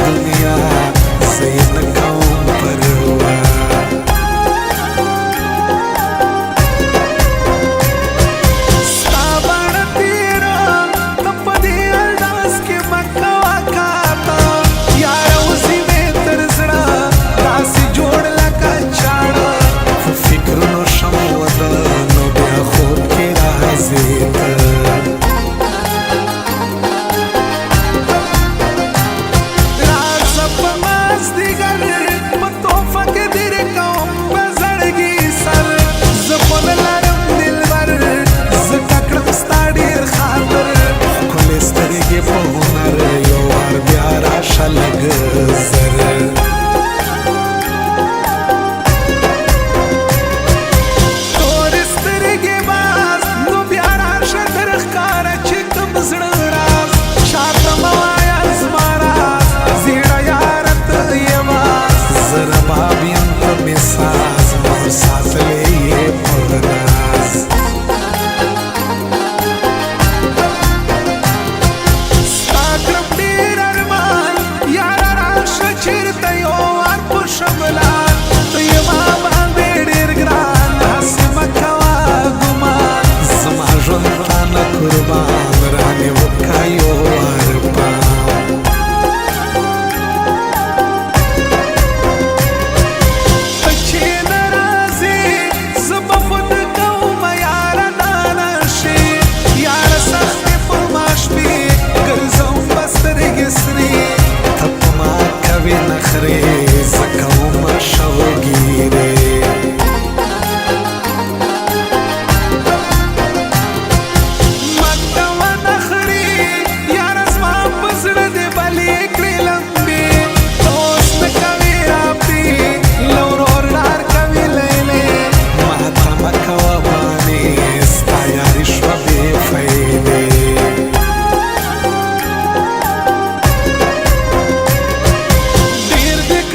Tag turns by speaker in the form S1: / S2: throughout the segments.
S1: दुनिया ज़ैन कौम परवा देख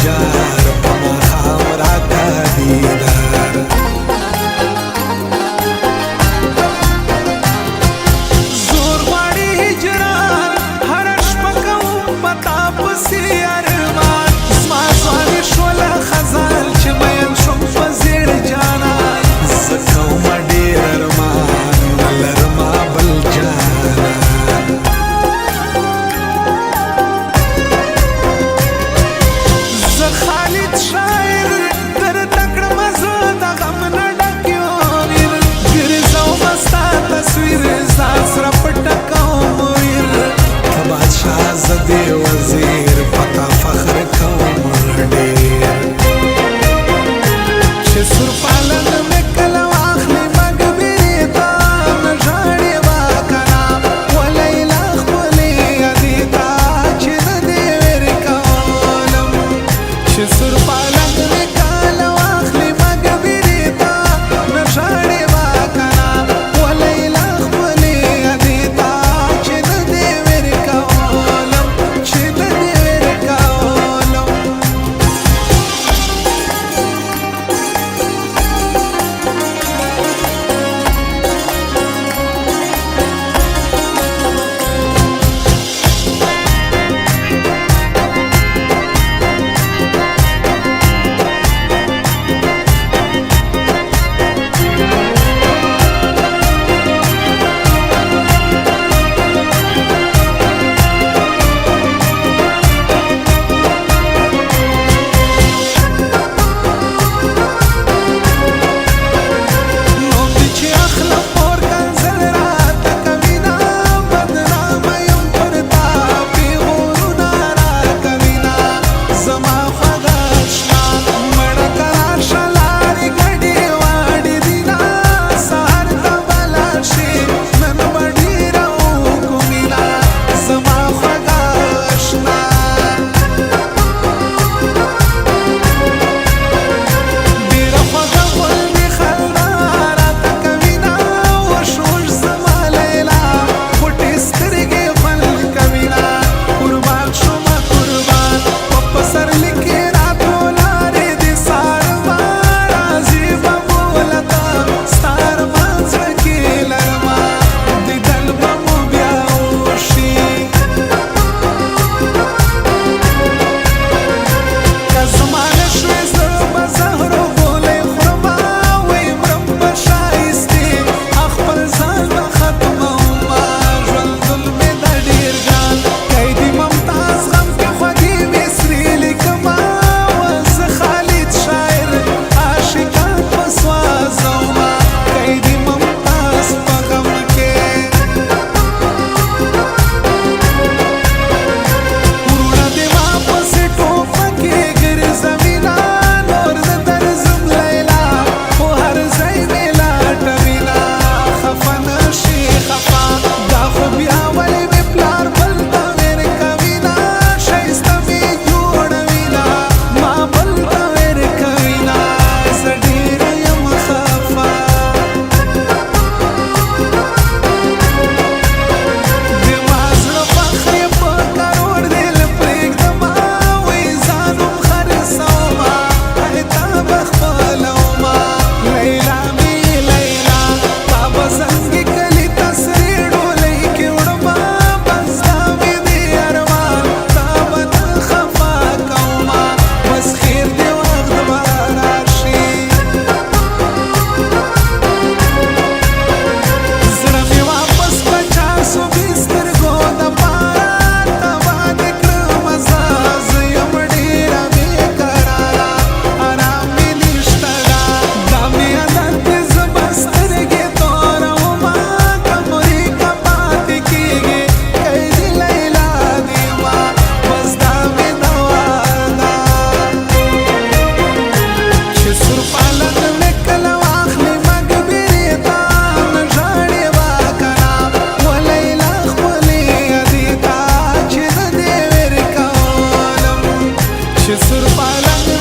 S1: جار پما خام راکا دیدار زور غواړي هجران هر شپه کوم پتا پسې ارمان زما ځواني شوله خزان چې مین شوم په زیړ جانان زه کوم ډېر ارمان نه لرما بل جانان زه خالد شاعر درته کړم زه د غم نه ډک یونیر ګرځومه ستا تصویر ځان سره پټه کوم ویر ته بادشاه زه دې وزیر پتا فخر کوم ډېر چې سور پالن مې کله واخلي مګبرې ته نه ژاړې به کنه ولیلا خپلې یادې ته چې نه دې ویر کولم چې سور پالن مې کله واخلي مګبرې ته نه ژاړې به کنه ولیلا خپلې یادې ته چې نه دې ویر کولم چې نه دې ویر کولم
S2: چې سر پالنګ